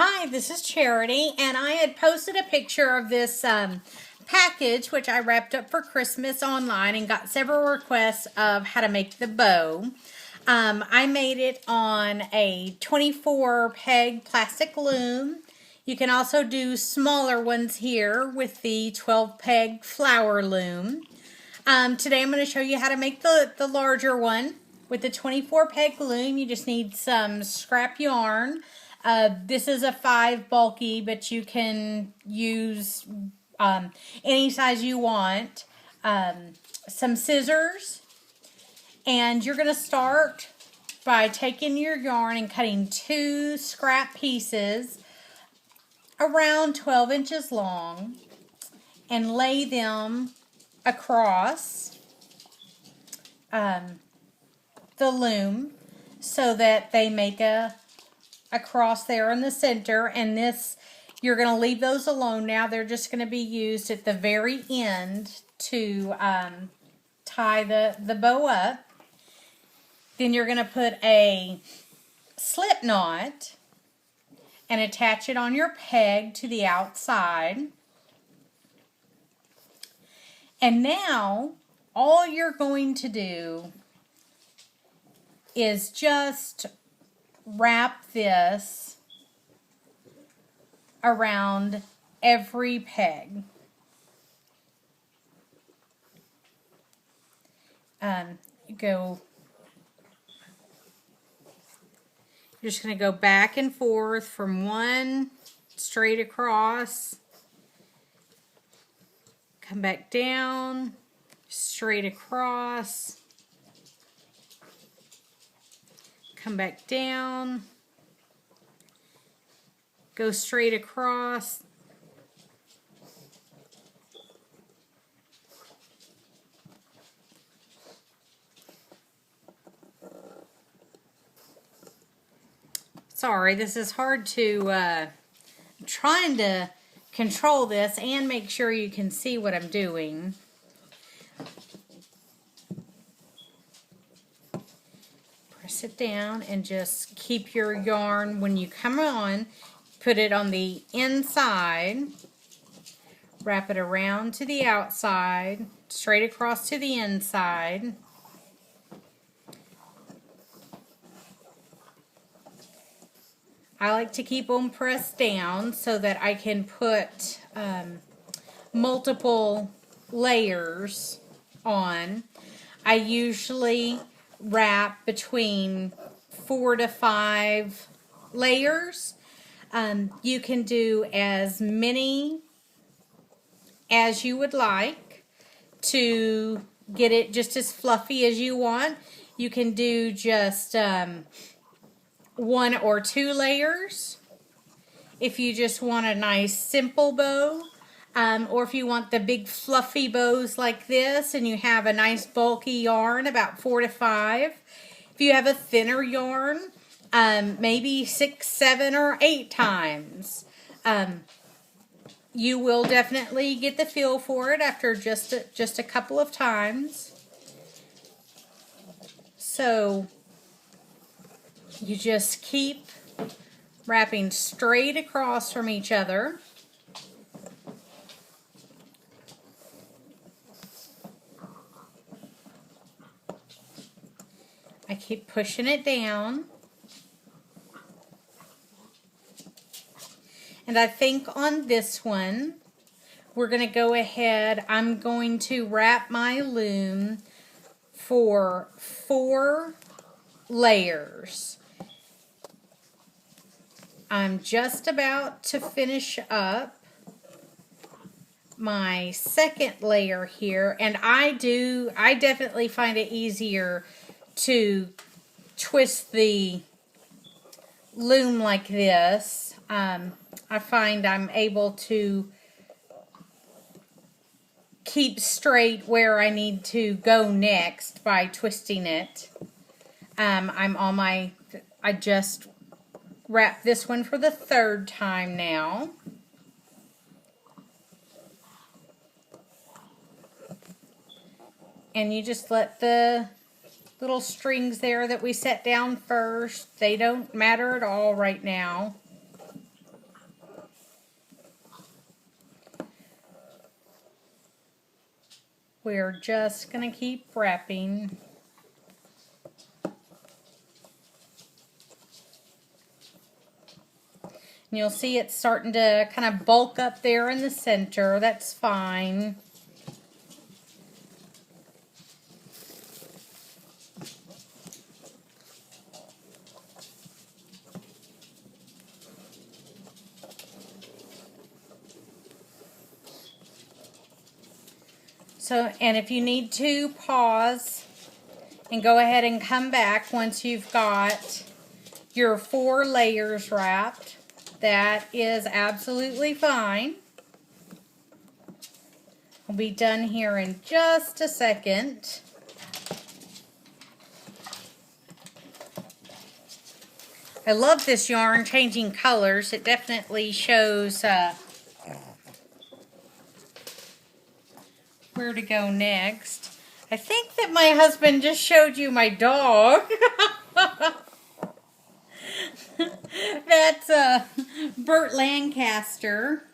Hi, this is Charity, and I had posted a picture of this package, which I wrapped up for Christmas online, and got several requests of how to make the bow. I made it on a 24 peg plastic loom. You can also do smaller ones here with the 12 peg flower loom. Today I'm going to show you how to make the larger one. With the 24 peg loom, you just need some scrap yarn. This is a 5 bulky, but you can use any size you want. Some scissors, and you're going to start by taking your yarn and cutting 2 scrap pieces around 12 inches long and lay them across the loom so that they make a cross there in the center. And this, you're going to leave those alone now. They're just going to be used at the very end to tie the bow up. Then you're going to put a slip knot and attach it on your peg to the outside. And now all you're going to do is just wrap this around every peg. You're just going to go back and forth from one straight across, come back down, straight across, come back down, go straight across, sorry, this is hard to, I'm trying to control this and make sure you can see what I'm doing. Press it down and just keep your yarn, when you come on, put it on the inside, wrap it around to the outside, straight across to the inside. I like to keep them pressed down so that I can put multiple layers on. I usually wrap between 4 to 5 layers. You can do as many as you would like to get it just as fluffy as you want. You can do just 1 or 2 layers if you just want a nice simple bow, or if you want the big fluffy bows like this and you have a nice bulky yarn, about 4 to 5. If you have a thinner yarn, maybe 6, 7, or 8 times. You will definitely get the feel for it after just a couple of times. So you just keep wrapping straight across from each other. I keep pushing it down. And I think on this one, we're going to go ahead, I'm going to wrap my loom for 4 layers. I'm just about to finish up my second layer here, and I definitely find it easier to twist the loom like this. I find I'm able to keep straight where I need to go next by twisting it. I just wrap this one for the 3rd time now. And you just let the little strings there that we set down first, they don't matter at all right now. we're just going to keep wrapping. And you'll see it's starting to kind of bulk up there in the center. That's fine. So, and if you need to, pause and go ahead and come back once you've got your 4 layers wrapped. That is absolutely fine. We'll be done here in just a second. I love this yarn changing colors. It definitely shows where to go next. I think that my husband just showed you my dog. That's Bert Lancaster.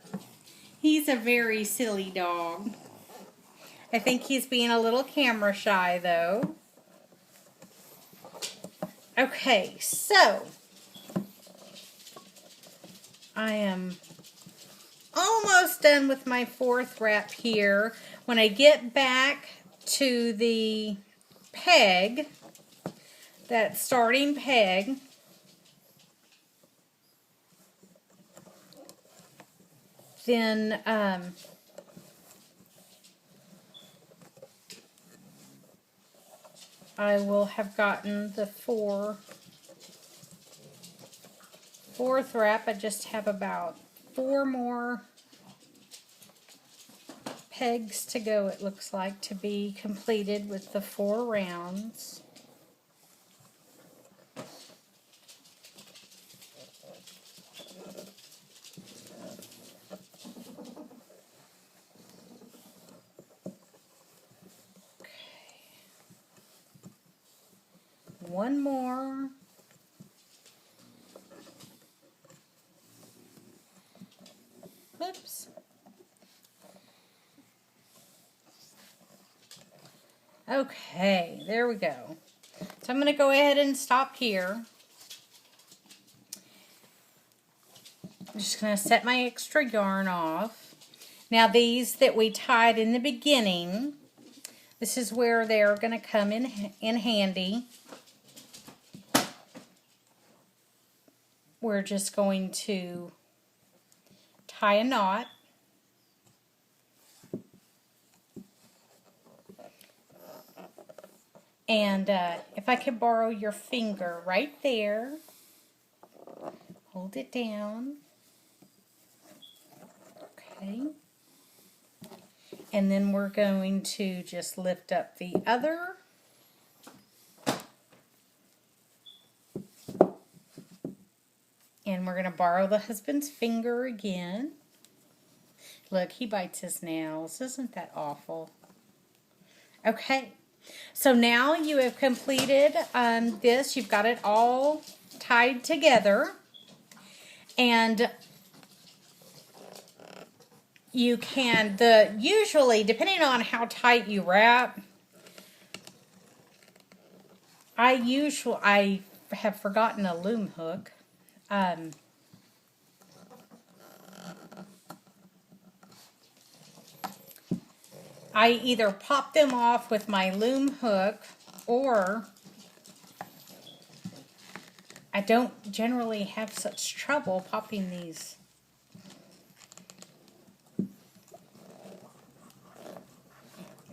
He's a very silly dog. I think he's being a little camera shy though. Okay, so I am almost done with my 4th wrap here. When I get back to the peg, that starting peg, then I will have gotten the 4th wrap. I just have about 4 more pegs to go, it looks like, to be completed with the 4 rounds. One more. Oops. Okay, there we go. So I'm going to go ahead and stop here. I'm just going to set my extra yarn off. Now these that we tied in the beginning, this is where they're going to come in handy. We're just going to tie a knot. And if I could borrow your finger right there, hold it down. Okay. And then we're going to just lift up the other. And we're going to borrow the husband's finger again. Look, he bites his nails. Isn't that awful? Okay. So now you have completed this. You've got it all tied together. And you can, usually, depending on how tight you wrap, I have forgotten a loom hook. I either pop them off with my loom hook, or I don't generally have such trouble popping these.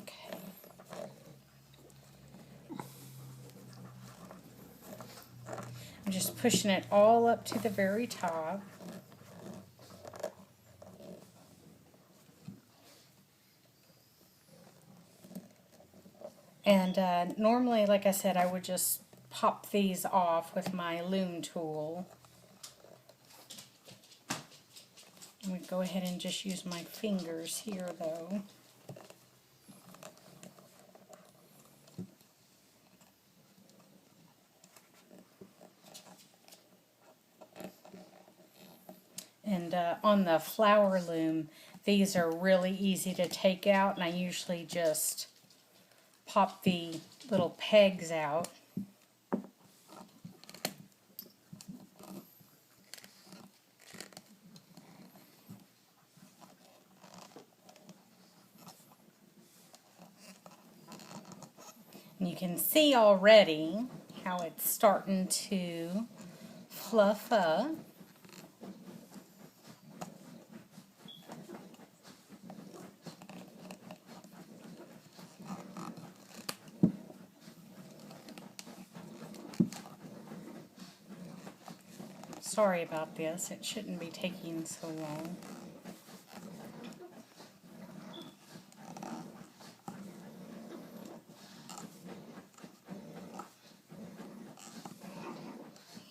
Okay. I'm just pushing it all up to the very top. And normally, like I said, I would just pop these off with my loom tool. I'm going to go ahead and just use my fingers here, though. And on the flower loom, these are really easy to take out, and I usually just pop the little pegs out. And you can see already how it's starting to fluff up. Sorry about this, it shouldn't be taking so long.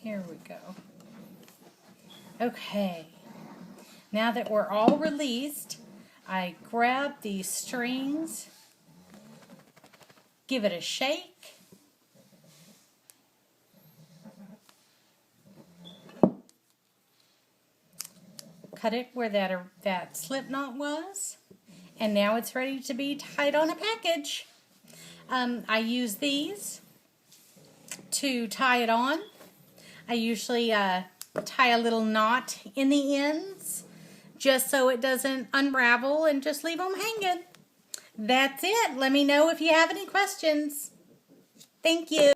Here we go. Okay, now that we're all released, I grab these strings, give it a shake, cut it where that slip knot was, and now it's ready to be tied on a package. I use these to tie it on. I usually tie a little knot in the ends just so it doesn't unravel and just leave them hanging. That's it. Let me know if you have any questions. Thank you.